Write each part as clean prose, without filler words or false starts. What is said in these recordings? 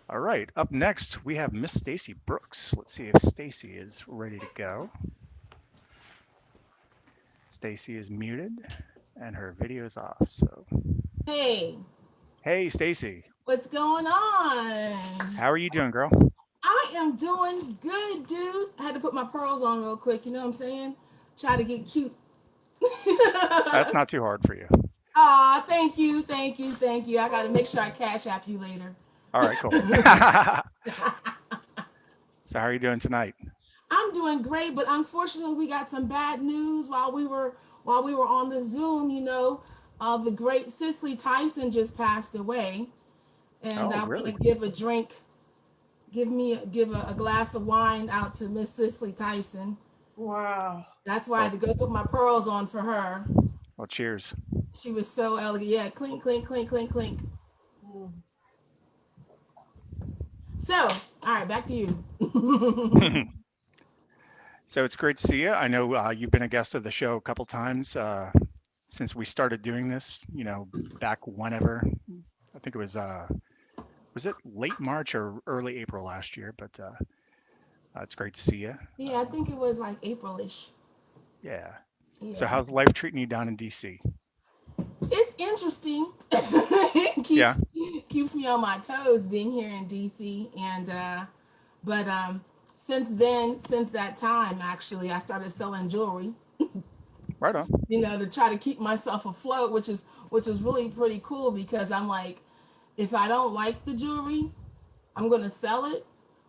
All right, up next we have Miss Stacy Brooks. Let's see if Stacy is ready to go. Stacy is muted and her video is off. So, Hey, hey Stacy, what's going on? how are you doing, girl? I am doing good, dude. I had to put my pearls on real quick, you know what I'm saying? Try to get cute. That's not too hard for you. Aw, thank you, thank you, thank you. I gotta make sure I cash app you later. All right, cool. So, how are you doing tonight? I'm doing great, but unfortunately we got some bad news while we were on the Zoom, the great Cicely Tyson just passed away. And Oh, I want to really? give a drink, give a glass of wine out to Miss Cicely Tyson. Wow. That's why I Well, had to go put my pearls on for her. well, cheers. She was so elegant. Yeah, clink, clink, clink, clink, clink. Mm. So, all right, back to you. So it's great to see you. I know you've been a guest of the show a couple times since we started doing this. Back whenever. I think it was it late March or early April last year? But it's great to see you. Yeah, I think it was like Aprilish. Yeah. So Yeah, how's life treating you down in DC? it's interesting. It Yeah. keeps me on my toes being here in DC, and but since then, since that time, actually, I started selling jewelry. Right on. To try to keep myself afloat, which is really pretty cool because I'm like, if I don't like the jewelry, I'm gonna sell it,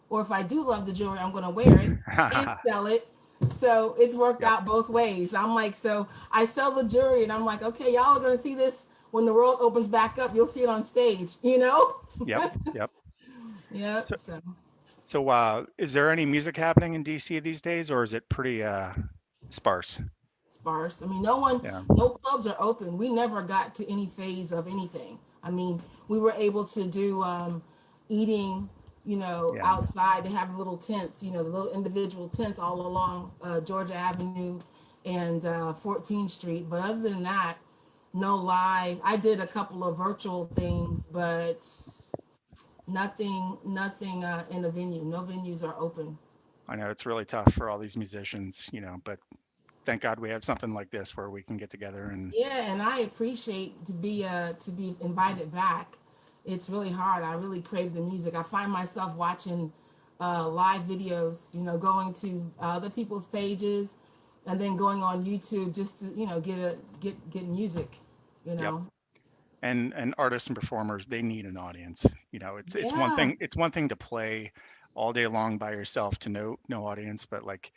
or if I do love the jewelry, I'm gonna wear it and sell it. So it's worked Yep. out both ways. I'm like, so I sell the jewelry, and I'm like, okay, y'all are gonna see this when the world opens back up. You'll see it on stage, you know. Yep. Yep. Yep. So, So so is there any music happening in DC these days, or is it pretty sparse? sparse. I mean, no one, Yeah. no clubs are open. We never got to any phase of anything. I mean, we were able to do eating, Yeah. outside. They have little tents, the little individual tents all along Georgia Avenue and 14th Street. But other than that, no live. I did a couple of virtual things, but nothing in the venue. No venues are open. I know it's really tough for all these musicians, but thank God we have something like this where we can get together and Yeah, and I appreciate to be invited back. It's really hard. I really crave the music. I find myself watching live videos, going to other people's pages, and then going on YouTube just to get music. You yep. know, And artists and performers, they need an audience. It's one yeah, thing to play all day long by yourself to no audience, but like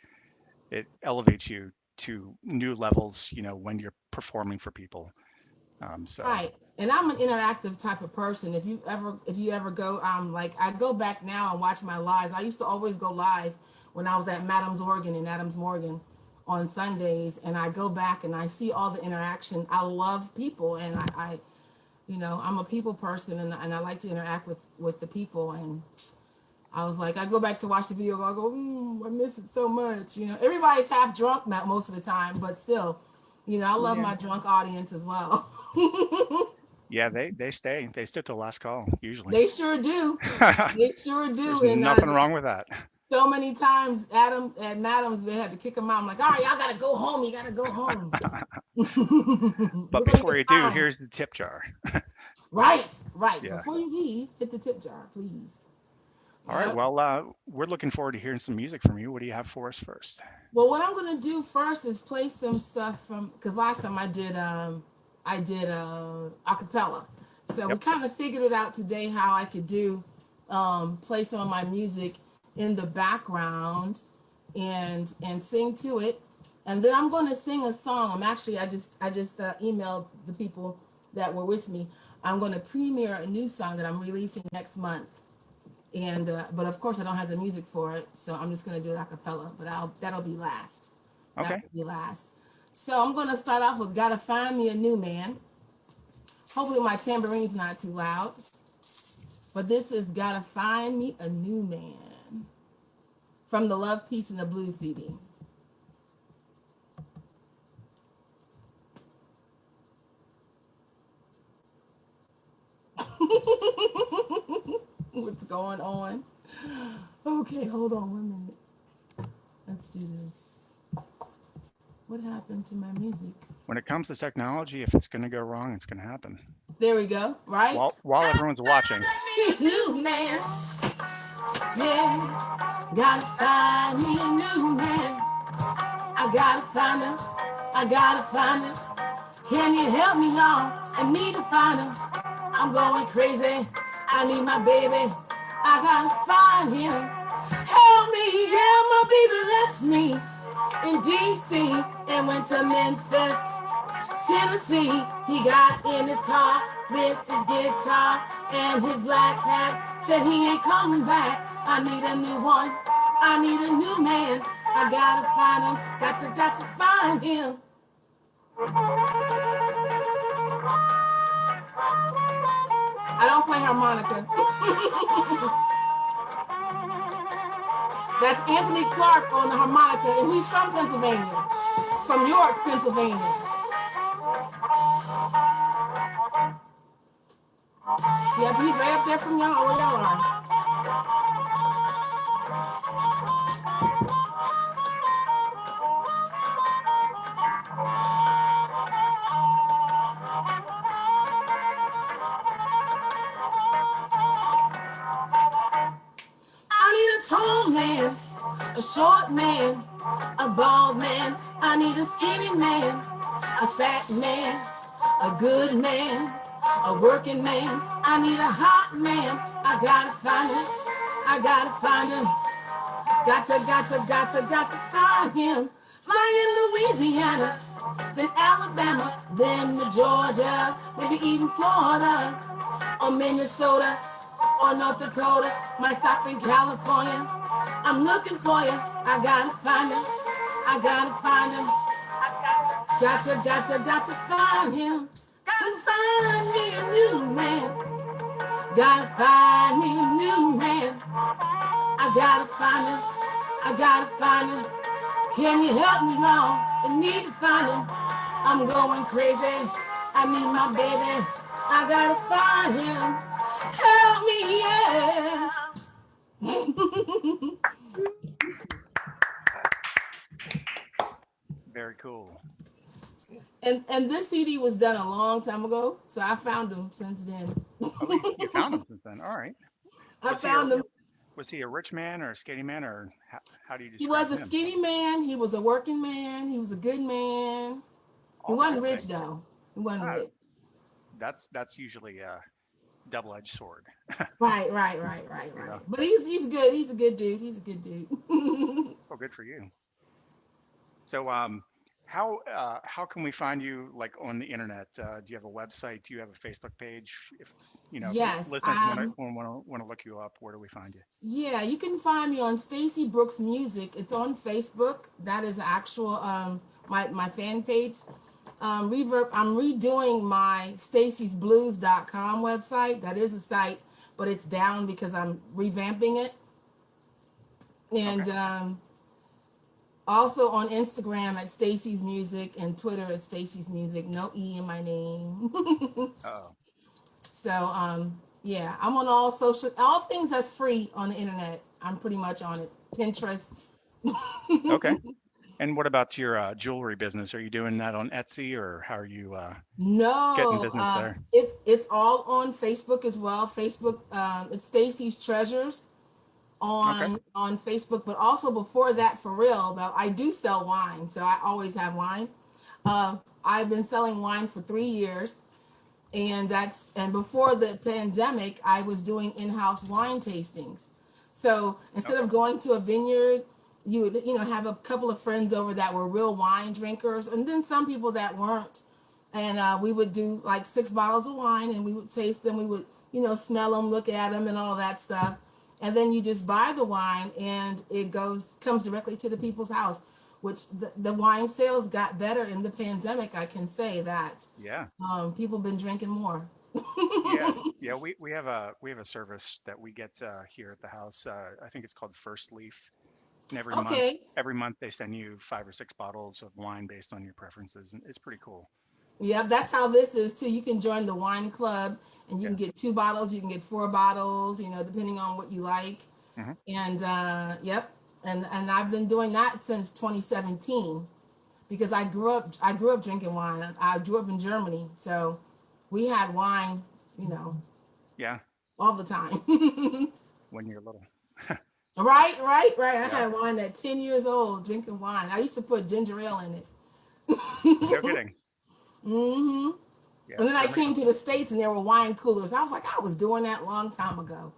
it elevates you to new levels, when you're performing for people. So right. And I'm an interactive type of person. If you ever go, like I go back now and watch my lives. I used to always go live when I was at Madam's Organ in Adams Morgan on Sundays, and I go back and I see all the interaction. I love people, and I'm a people person, and I like to interact with the people. And I was like, I go back to watch the video, I go, I miss it so much. Everybody's half drunk now most of the time, but still, I love Yeah. my drunk audience as well. yeah, they stick to the last call usually. They sure do. They sure There's do. And nothing wrong with that. so many times, Adam and Adams, they had to kick him out. I'm like, all right, y'all gotta go home. You gotta go home. But We're gonna before get you do, fined. here's the tip jar. Right, right. Yeah. Before you leave, hit the tip jar, please. All right. Yep. Well, we're looking forward to hearing some music from you. What do you have for us first? Well, what I'm gonna do first is play some stuff from because last time I did acapella. So we Yep. kind of figured it out today how I could do play some of my music in the background and sing to it, and then I'm going to sing a song. I just emailed the people that were with me. I'm going to premiere a new song that I'm releasing next month, and but of course I don't have the music for it, so I'm just going to do it a cappella. But that'll be last. That Okay. will be last. So I'm going to start off with "Gotta Find Me a New Man." Hopefully my tambourine's not too loud, but this is "Gotta Find Me a New Man" from the Love, Peace, and the Blues CD. What's going on? Okay, hold on 1 minute. Let's do this. What happened to my music? When it comes to technology, if it's going to go wrong, it's going to happen There we go. Right? while everyone's watching. New man. Yeah. Gotta find me a new man. I gotta find him. I gotta find him. Can you help me on? I need to find him. I'm going crazy. I need my baby. I gotta find him. Help me, yeah, my baby left me in DC and went to Memphis, Tennessee. He got in his car with his guitar and his black hat. Said he ain't coming back. I need a new one. I need a new man. I gotta find him. Got to find him. I don't play harmonica. That's Anthony Clark on the harmonica, and he's from Pennsylvania, from York, Pennsylvania. Yep, he's right up there from y'all, where y'all are. I need a tall man, a short man, a bald man. I need a skinny man, a fat man, a good man, a working man. I need a hot man. I gotta find him. I gotta find him. Got to find him. Fly in Louisiana, then Alabama, then to Georgia, maybe even Florida, or Minnesota, or North Dakota, might stop in California. I'm looking for you. I gotta find him. I gotta find him. Got to find him. Gotta find me a new man. Gotta find me a new man. I gotta find him. I gotta find him. Can you help me now? I need to find him. I'm going crazy. I need my baby. I gotta find him. Help me, yes. Very cool. And this CD was done a long time ago, so I found him since then. Oh, you found him since then. All right. I Was he a found him. was he a rich man or a skinny man, or how do you He describe was a him? skinny man. He was a working man. He was a good man. He wasn't Okay. rich though. He wasn't Ah, rich. that's usually a double-edged sword. Right. You know. But he's good. He's a good dude. He's a good dude. Well, good for you. So, how can we find you like on the internet? Do you have a website? Do you have a Facebook page? If if Yes. listeners want to look you up, where do we find you? Yeah, you can find me on Stacy Brooks Music. It's on Facebook. That is actual my fan page. Reverb. I'm redoing my stacysblues.com website. That is a site, but it's down because I'm revamping it. Okay. And also on Instagram at Stacy's Music and Twitter at Stacy's Music. No E in my name. Oh, So yeah, I'm on all things that's free on the internet. I'm pretty much on it. Pinterest. okay. And what about your jewelry business? Are you doing that on Etsy, or how are you getting No, business there? it's all on Facebook as well. Facebook, it's Stacy's Treasures Okay. on Facebook, but also before that, for real though, I do sell wine, so I always have wine. I've been selling wine for 3 years, and before the pandemic, I was doing in-house wine tastings. So instead Okay. of going to a vineyard, you would have a couple of friends over that were real wine drinkers, and then some people that weren't, and we would do like 6 bottles of wine, and we would taste them. We would smell them, look at them, and all that stuff, and then you just buy the wine, and it comes directly to the people's house. Which the wine sales got better in the pandemic. I can say that Yeah. people been drinking more. Yeah. Yeah. We have a service that we get here at the house. I think it's called First Leaf. And Okay. every month they send you 5 or 6 bottles of wine based on your preferences, and it's pretty cool. Yep, that's how this is too. You can join the wine club and you Yeah. can get 2 bottles, you can get 4 bottles, depending on what you like. Hmm. And yep. And I've been doing that since 2017 because I grew up drinking wine. I grew up in Germany, so we had wine, you know, Yeah. all the time. When you're little. Right. I Yeah. had wine at 10 years old, drinking wine. I used to put ginger ale in it. No kidding. hmm Yeah. And then I Germany. came to the States and there were wine coolers. I was like, I was doing that a long time ago.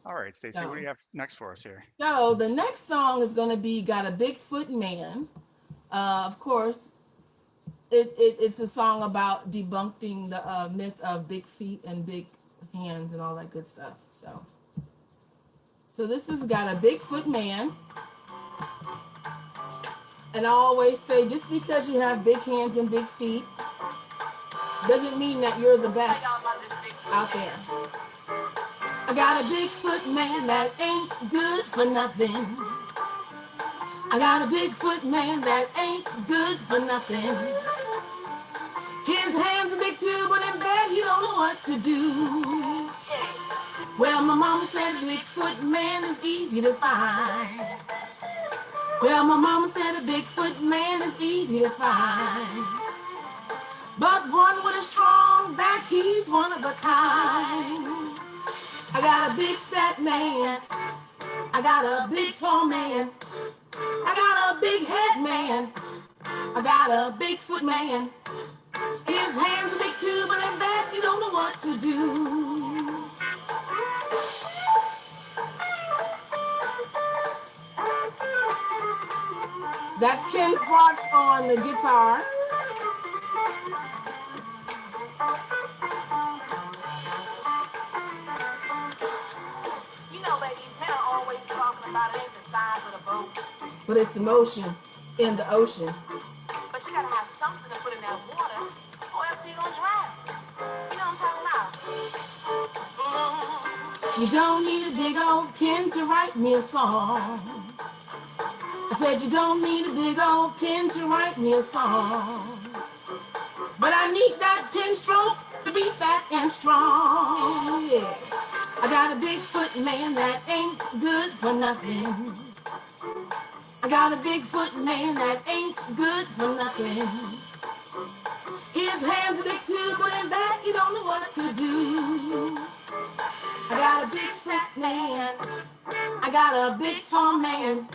All right, Stacy, what do so, you have next for us here? so the next song is going to be Got a Bigfoot Man. Of course, it's a song about debunking the myth of big feet and big hands and all that good stuff. So this has got a Bigfoot Man. And I always say, just because you have big hands and big feet doesn't mean that you're the best out there. I got a Bigfoot man that ain't good for nothing. I got a Bigfoot man that ain't good for nothing. His hands are big too, but in bed he don't know what to do. Well, my mama said a Bigfoot man is easy to find. Well, my mama said a Bigfoot man is easy to find. But one with a strong back, he's one of a kind. I got a big fat man. I got a big tall man. I got a big head man. I got a Bigfoot man. His hands are big too, but in bed you don't know what to do. That's Ken Sparks on the guitar. You know, ladies, men are always talking about it ain't the size of the boat, but it's the motion in the ocean. But you gotta have something to put in that water, or else you're gonna drown. You know what I'm talking about? You don't need a big old pen to write me a song. I said you don't need a big old pen to write me a song. But I need that pen stroke to be fat and strong. Yeah. I got a Bigfoot man that ain't good for nothing. I got a Bigfoot man that ain't good for nothing. His hands are big too, but in back you don't know what to do. I got a big fat man. I got a big tall man.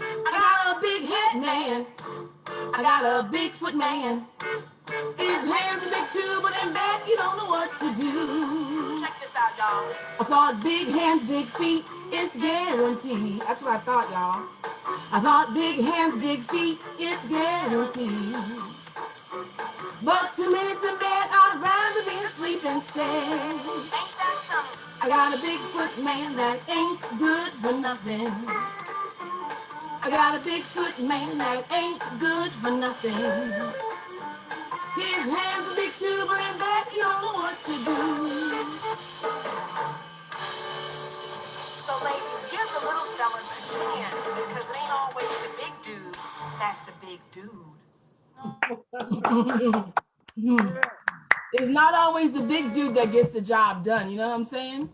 I got a big head man. I got a Bigfoot man. His hands are big too, but in back you don't know what to do. Check this out, y'all. I thought big hands, big feet, it's guaranteed. That's what I thought, y'all. I thought big hands, big feet, it's guaranteed. But 2 minutes in bed, I'd rather be asleep instead. Ain't that something? I got a Bigfoot man that ain't good for nothing. I got a Bigfoot man that ain't good for nothing. His hands are big too, but in back you don't know what to do. So ladies, give the little fellas a chance because it ain't always the big dude that's the big dude. It's not always the big dude that gets the job done. You know what I'm saying?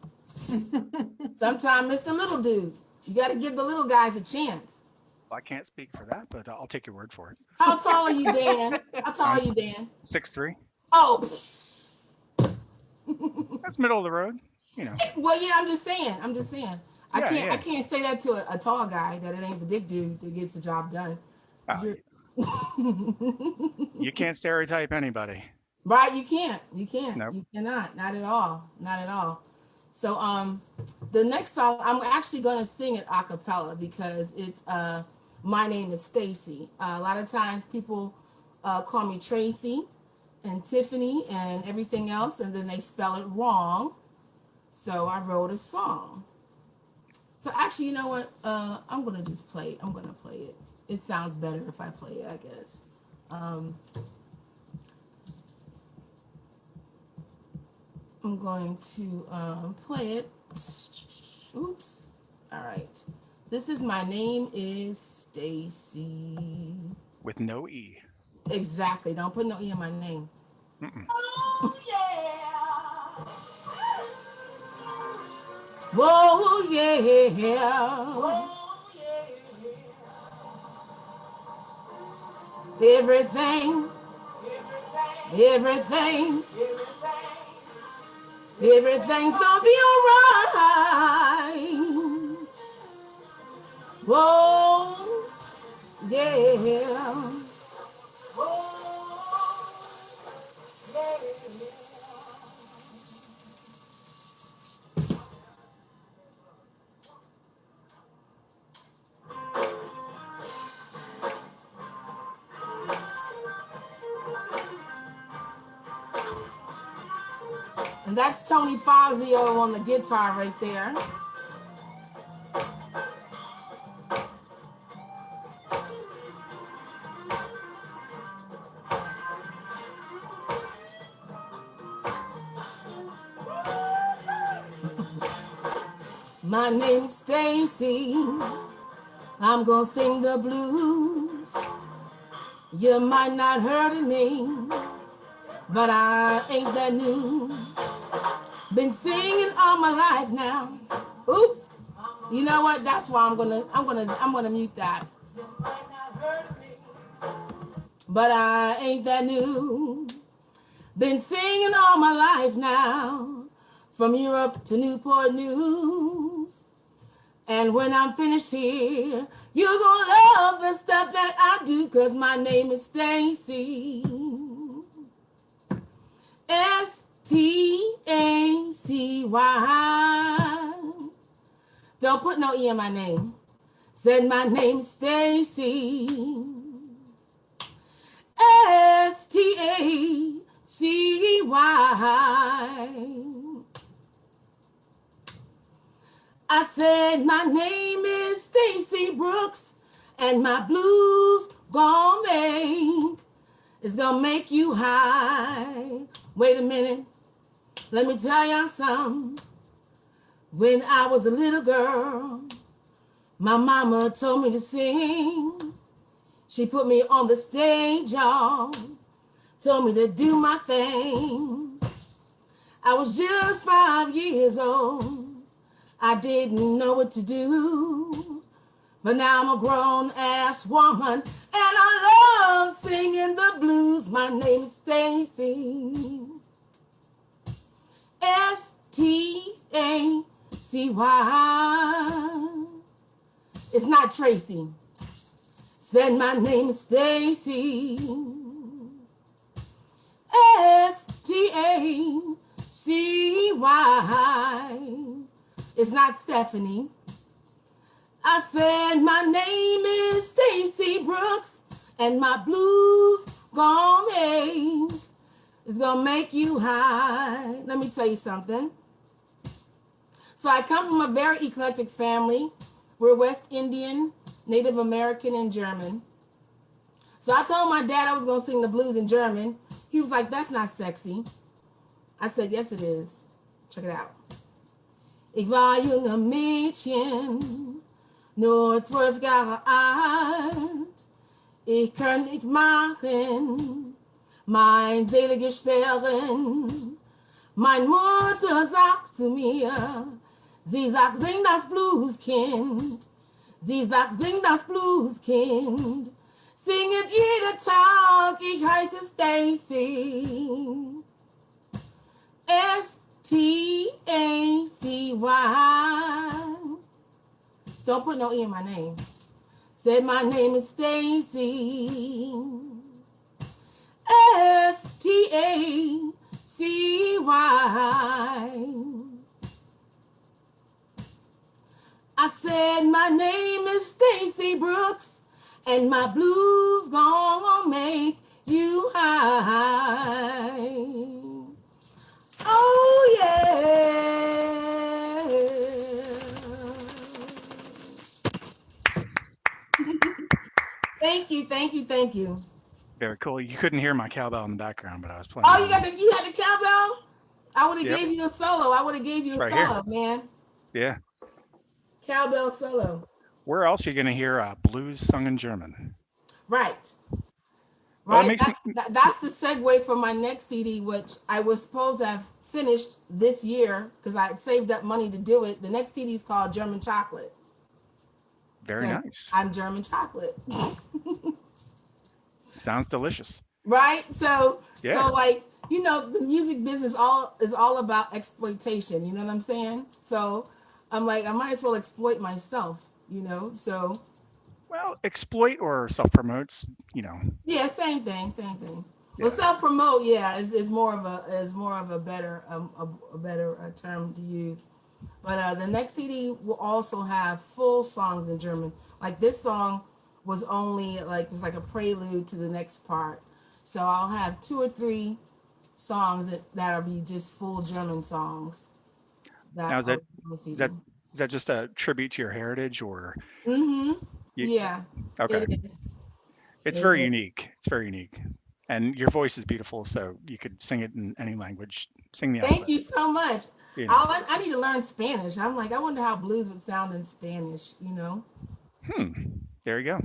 Sometimes it's the little dude. You got to give the little guys a chance. Well, I can't speak for that, but I'll take your word for it. How tall are you, Dan? How tall I'm are you, Dan? 6'3". Oh, That's middle of the road. You know. well, yeah. I'm just saying. I'm just saying. I Yeah, can't. I yeah. can't say that to a tall guy that it ain't the big dude that gets the job done. 'Cause Oh, you can't stereotype anybody. right? You can't. You can't. Nope. You cannot. Not at all. Not at all. So the next song I'm actually going to sing it a cappella because it's my name is Stacy. A lot of times people call me Tracy and Tiffany and everything else, and then they spell it wrong. So I wrote a song. So actually, you know what? I'm gonna just play it. I'm gonna play it. It sounds better if I play it, I guess. Um, I'm going to play it. Oops. All right. This is My Name is Stacy. with no E. Exactly. Don't put no E in my name. Mm-mm. Oh yeah. Whoa yeah. Everything, everything, everything's gonna be alright. Whoa, yeah. And that's Tony Fazio on the guitar right there. My name's Stacy. I'm gonna sing the blues. You might not heard of me, but I ain't that new. Been singing all my life now. Oops. You know what? That's why I'm gonna mute that. But I ain't that new. Been singing all my life now, from Europe to Newport News. And when I'm finished here, you're gonna love the stuff that I do, cause my name is Stacy. Stacy. Don't put no E in my name. Said my name's Stacy. Stacy. I said my name is Stacy Brooks, and my blues gonna make you high. Wait a minute, let me tell y'all something. When I was a little girl, my mama told me to sing. She put me on the stage, y'all, told me to do my thing. I was just 5 years old. I didn't know what to do. But now I'm a grown ass woman, and I love singing the blues. My name is Stacy. Stacy. It's not Tracy. Said my name is Stacy. Stacy. It's not Stephanie. I said my name is Stacy Brooks, and my blues gonna make you high. Let me tell you something. So I come from a very eclectic family. We're West Indian, Native American, and German. So I told my dad I was gonna sing the blues in German. He was like, "That's not sexy." I said, "Yes, it is. Check it out." Ich war junge Mädchen, nur 12 Jahre alt. Ich kann nicht machen, mein Seele sperren. Meine Mutter sagt zu mir, sie sagt, sing das Blueskind. Sie sagt, sing das Blueskind. Singet jeden Tag, ich heiße Stacy. Stacy. Don't put no E in my name. Said my name is Stacy. Stacy. I said my name is Stacy Brooks, and my blues gonna make you high. Oh yeah. Thank you. Very cool. You couldn't hear my cowbell in the background, but I was playing. Oh, you had the cowbell? I would have Yep. gave you a solo. I would have gave you a Right solo, here. man. Yeah. Cowbell solo. Where else are you going to hear blues sung in German? Right. Well, it Right. makes me. That's the segue for my next CD, which I was supposed to have finished this year because I had saved up money to do it. The next CD is called German Chocolate Very because nice. I'm German chocolate. Sounds delicious. Right. So Yeah. like, the music business all is all about exploitation. You know what I'm saying? So I'm like, I might as well exploit myself. So Well, exploit or self promotes. yeah, same thing, same thing. Well, Yeah. self promote, yeah, is more of a better a better term to use. But the next CD will also have full songs in German. Like this song was only like it was like a prelude to the next part. So I'll have two or three songs that'll be just full German songs that Now, are on the is CD. that is that just a tribute to your heritage, or Mm-hmm. you, Yeah, okay? it is. It's It very is. unique. It's very unique, and your voice is beautiful, so you could sing it in any language. Sing the Thank alphabet. you so much. You know. I need to learn Spanish. I'm like, I wonder how blues would sound in Spanish, Hmm. There you go.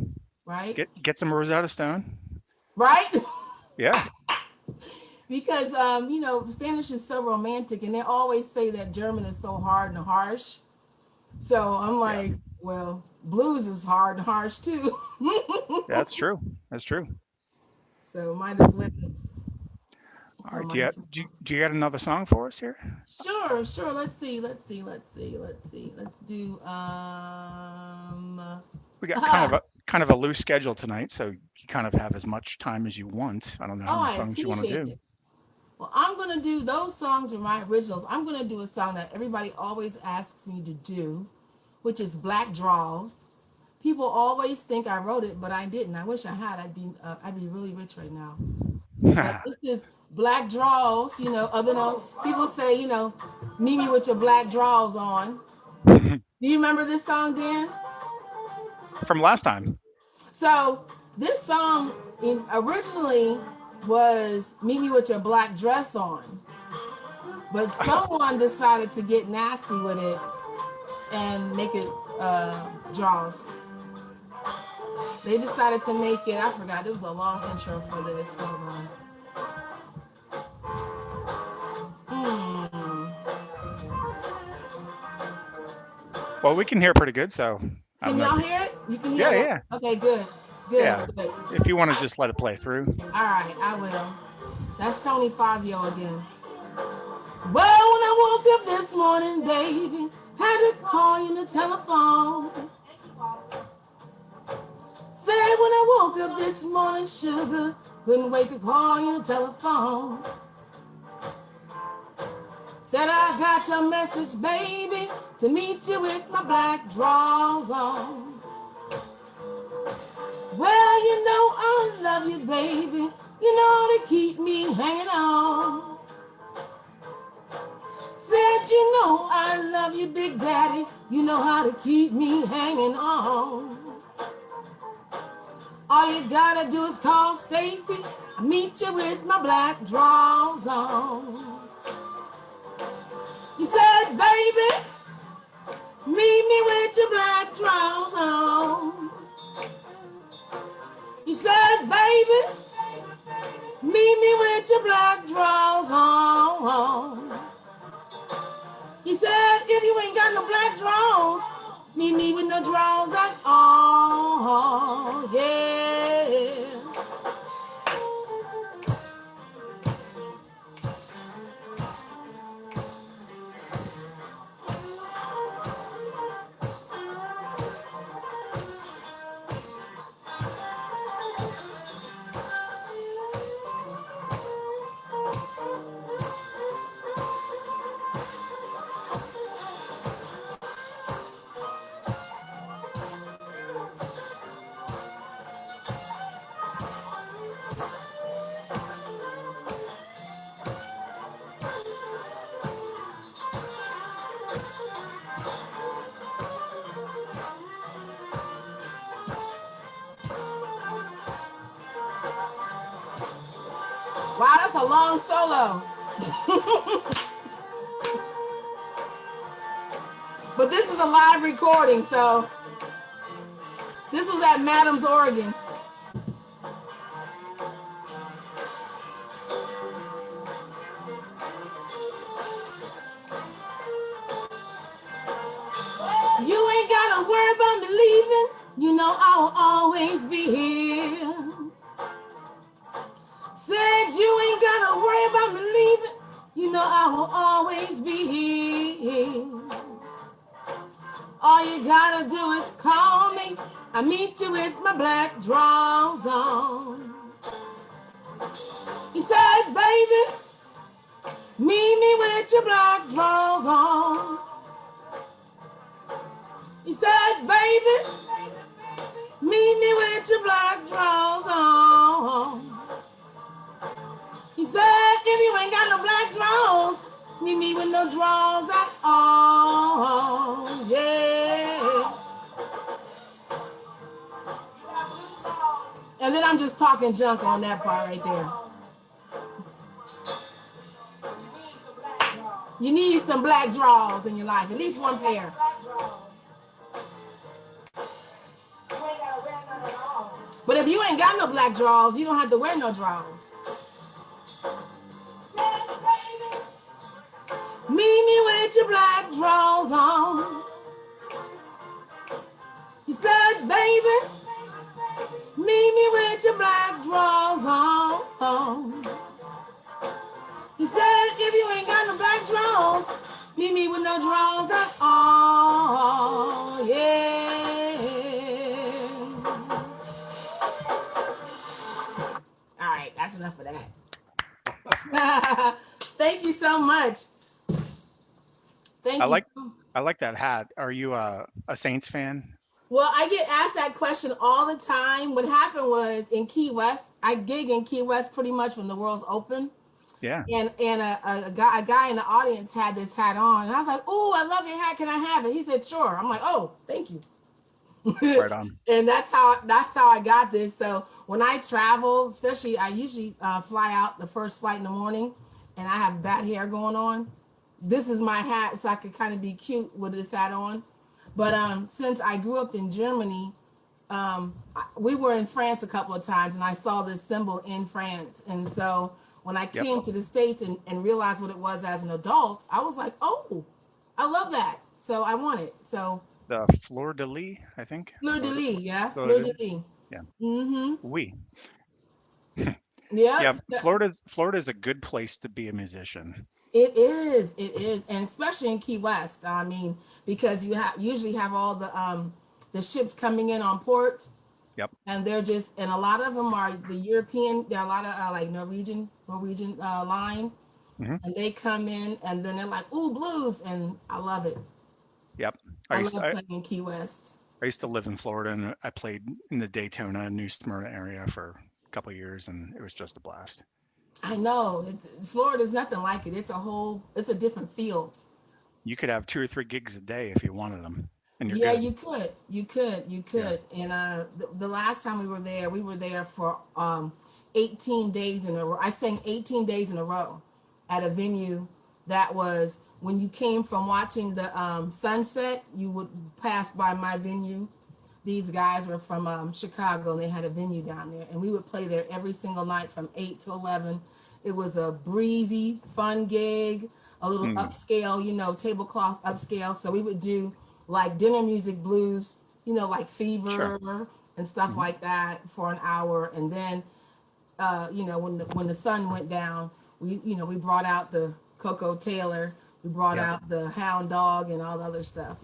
right? Get some Rosetta Stone. Right? Yeah. Because, Spanish is so romantic and they always say that German is so hard and harsh. So I'm Yeah. like, well, blues is hard and harsh too. That's true. That's true. So might as well. All So right. might as well. Do you got another song for us here? Sure, sure. Let's do We got ah, kind of a loose schedule tonight, so you kind of have as much time as you want. I don't know how oh, many I songs you want to appreciate do. it. Well, I'm gonna do those songs are my originals. I'm gonna do a song that everybody always asks me to do, which is Black Draws. People always think I wrote it, but I didn't. I wish I had. I'd be really rich right now. But this is Black Draws. People say, meet me with your black draws on. Do you remember this song, Dan? From last time. So this song originally was meet me with your black dress on. But someone decided to get nasty with it and make it draws. They decided to make it. I forgot. It was a long intro for this. Hold on. Hmm. Well, we can hear pretty good, so I don't Can know if y'all you. hear it? You can hear Yeah, it. yeah, Okay, good, good, yeah. good. If you want to just let it play through. All right, I will. That's Tony Fazio again. Well, when I woke up this morning, baby, had to call you on the telephone. Said when I woke up this morning, sugar, couldn't wait to call you on the telephone. Said I got your message, baby, to meet you with my black drawers on. Well, I love you, baby. To keep me hanging on. Said I love you, Big Daddy. You know how to keep me hanging on. All you gotta do is call Stacy. I meet you with my black drawers on. You said, baby, meet me with your black drawers on. You said, baby, meet me with your black drawers on. You said, if you ain't got no black drawers, meet me with no drawers at all. Yeah. Wow, that's a long solo. But this is a live recording, so this was at Madam's Oregon. gotta worry about me leaving. You know I will always be here. Said you ain't gotta worry about me leaving. You know I will always be here. All you gotta do is call me. I meet you with my black drawers on. He said, baby, meet me with your black drawers on. He said, baby, meet me with your black drawers on. He said, if you ain't got no black drawers, meet me with no drawers at all. Yeah. And then I'm just talking junk on that part right there. You need some black drawers in your life, at least one pair. But if you ain't got no black drawers, you don't have to wear no drawers. Meet me with your black drawers on. He said, baby, meet me with your black drawers on. He said, if you ain't got no black drawers, meet me with no drawers at all. Yeah. All right, that's enough of that. Thank you so much. Thank I you. like I like that hat. Are you a Saints fan? Well, I get asked that question all the time. What happened was in Key West, I gig in Key West pretty much when the world's open. Yeah. And a guy in the audience had this hat on. And I was like, oh, I love your hat. Can I have it? He said, sure. I'm like, oh, thank you. Right on. And that's how I got this. So when I travel, especially I usually fly out the first flight in the morning and I have bat hair going on. This is my hat, so I could kind of be cute with this hat on. But since I grew up in Germany, we were in France a couple of times, and I saw this symbol in France. And so when I Yep. came to the States and realized what it was as an adult, I was like, oh, I love that. So I want it. So The Fleur de Lis, I think. Fleur de Lis, yeah, Fleur Fleur de de Lis. Yeah. Mm-hmm. Oui. Yep. Yeah. Florida's a good place to be a musician. It is, and especially in Key West. I mean, because you usually have all the ships coming in on port, Yep. and and a lot of them are the European. There are a lot of like Norwegian line, Hmm. and they come in, and then they're like, "Ooh, blues," and I love it. Yep. I love playing in Key West. I used to live in Florida, and I played in the Daytona, New Smyrna area for a couple of years, and it was just a blast. I know Florida's nothing like it. It's a different feel. You could have 2 or 3 gigs a day if you wanted them, and you're Yeah, good. you could. And the last time we were there for 18 days in a row. I sang 18 days in a row at a venue that was when you came from watching the sunset, you would pass by my venue. These guys were from Chicago, and they had a venue down there, and we would play there every single night from 8 to 11. It was a breezy, fun gig, a little Mm, upscale, tablecloth upscale. So we would do like dinner music blues, like sure. Fever and stuff Hmm. like that for an hour. And then, when the sun went down, we brought out the Coco Taylor, we brought Yep. out the Hound Dog and all the other stuff.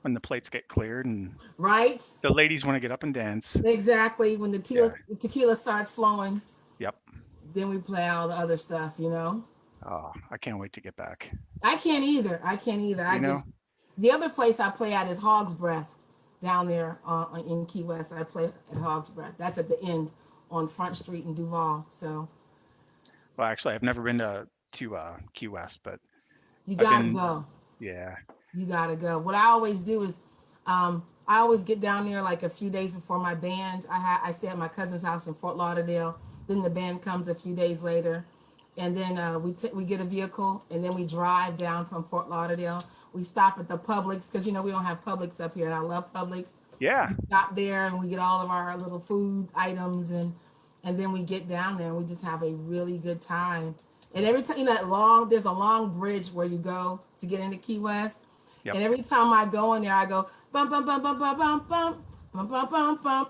When the plates get cleared and Right? the ladies want to get up and dance. Exactly. When the Yeah. tequila starts flowing, Yep. then we play all the other stuff. Oh, I can't wait to get back. I can't either. You know, The other place I play at is Hog's Breath down there in Key West. I play at Hog's Breath. That's at the end on Front Street in Duval. So well, actually, I've never been to Key West, but you I've gotta been. go. Yeah. You gotta go. What I always do is, I always get down there like a few days before my band. I stay at my cousin's house in Fort Lauderdale. Then the band comes a few days later, and then we get a vehicle, and then we drive down from Fort Lauderdale. We stop at the Publix because we don't have Publix up here, and I love Publix. Yeah. Stop there, and we get all of our little food items, and then we get down there, and we just have a really good time. And every time there's a long bridge where you go to get into Key West. Yep. And every time I go in there, I go bum bum bum bum bum bum bum bum bum bum bum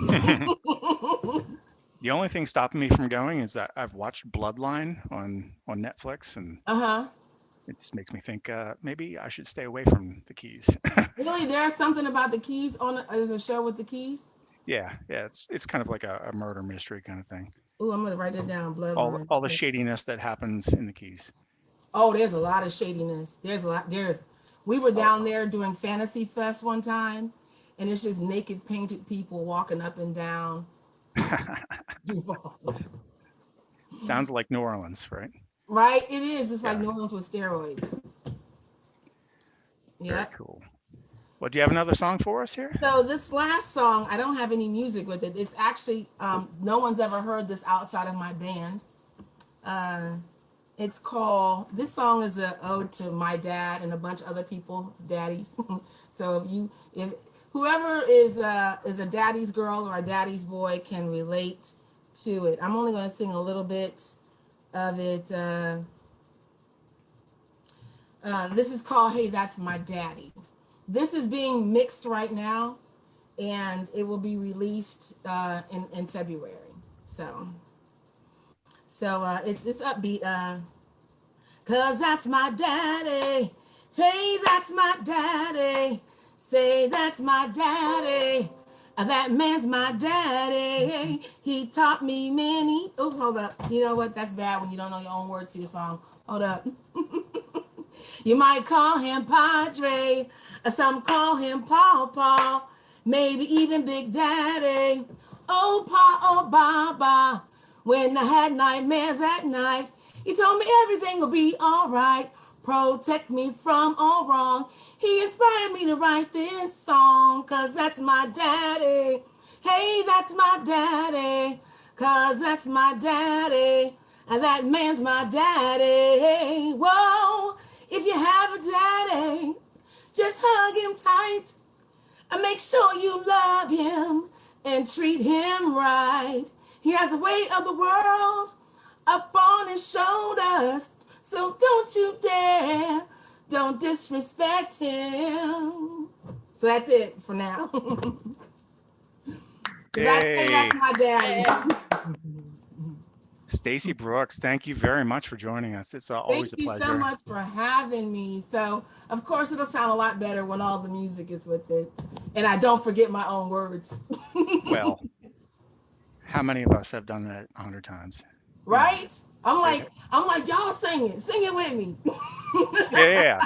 bum. The only thing stopping me from going is that I've watched Bloodline on Netflix, and Uh-huh. it just makes me think maybe I should stay away from the Keys. Really, there's something about the Keys on there's a show with the Keys. Yeah, yeah, it's kind of like a murder mystery kind of thing. Oh, I'm gonna write that down. All Bloodline. all the shadiness that happens in the Keys. Oh, there's a lot of shadiness. There's a lot. We were down there doing Fantasy Fest one time, and it's just naked painted people walking up and down Duval. Sounds like New Orleans, right? Right? It is. It's like Yeah, New Orleans with steroids. very Yep. cool. Well, do you have another song for us here? So this last song, I don't have any music with it. It's actually no one's ever heard this outside of my band. Uh, it's called. This song is a ode to my dad and a bunch of other people's daddies. So if whoever is a daddy's girl or a daddy's boy can relate to it. I'm only going to sing a little bit of it. This is called "Hey, That's My Daddy." This is being mixed right now, and it will be released in February. So it's upbeat. Cause that's my daddy. Hey, that's my daddy. Say that's my daddy. That man's my daddy. He taught me many. Oh, hold up. You know what? That's bad when you don't know your own words to your song. Hold up. You might call him Padre. Some call him Papa. Maybe even Big Daddy. Oh, Pa, oh, Baba. When I had nightmares at night, he told me everything will be all right. Protect me from all wrong. He inspired me to write this song, cause that's my daddy. Hey, that's my daddy, cause that's my daddy. And that man's my daddy. Whoa, if you have a daddy, just hug him tight and make sure you love him and treat him right. He has the weight of the world up on his shoulders, so don't you dare, don't disrespect him. So that's it for now. That's Yay! my daddy. Stacy Brooks, thank you very much for joining us. It's Thank always a you so pleasure. much for having me. So, of course, it'll sound a lot better when all the music is with it, and I don't forget my own words. Well, how many of us have done that 100 times? You know, Right? I'm it, like, y'all sing it with me. yeah, yeah, yeah.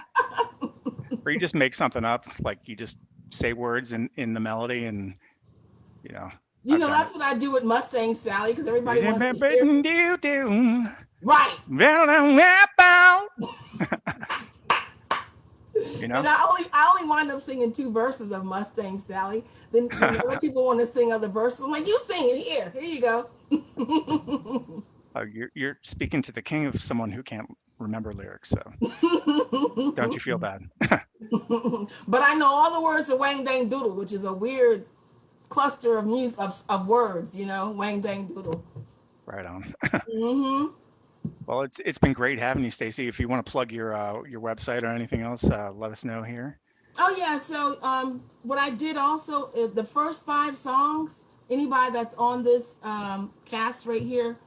Or you just make something up, like you just say words in the melody, and you know, You I've know, done it. that's what I do with Mustang Sally because everybody wants to hear. Right. You know, And I only wind up singing two verses of Mustang Sally. Then other people want to sing other verses. I'm like, you sing it here. Here you go. you're speaking to the king of someone who can't remember lyrics, so don't you feel bad? But I know all the words to Wang Dang Doodle, which is a weird cluster of music of words, you know, Wang Dang Doodle. Right on. Hmm. Well, it's been great having you, Stacy. If you want to plug your website or anything else, let us know here. Oh yeah, so what I did also the first five songs, anybody that's on this cast right here,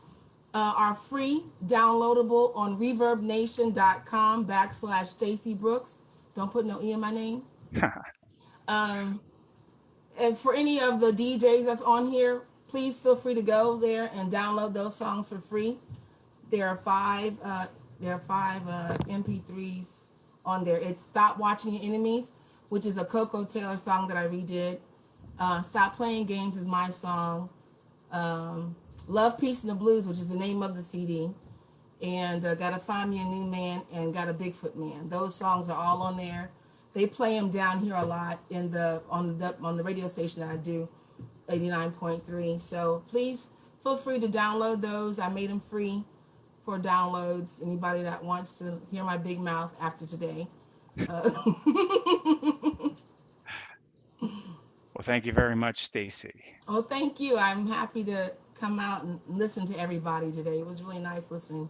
are free, downloadable on reverbnation.com/Stacy Brooks. Don't put no E in my name. Um, and for any of the DJs that's on here, please feel free to go there and download those songs for free. There are five. MP3s on there. It's "Stop Watching Your Enemies," which is a Coco Taylor song that I redid. "Stop Playing Games" is my song. "Love, Peace, and the Blues," which is the name of the CD, and "Gotta Find Me a New Man" and "Got a Bigfoot Man." Those songs are all on there. They play them down here a lot on the radio station that I do, 89.3. So please feel free to download those. I made them free for downloads. Anybody that wants to hear my big mouth after today. Uh, Well, thank you very much, Stacy. oh, thank you. I'm happy to come out and listen to everybody today. It was really nice listening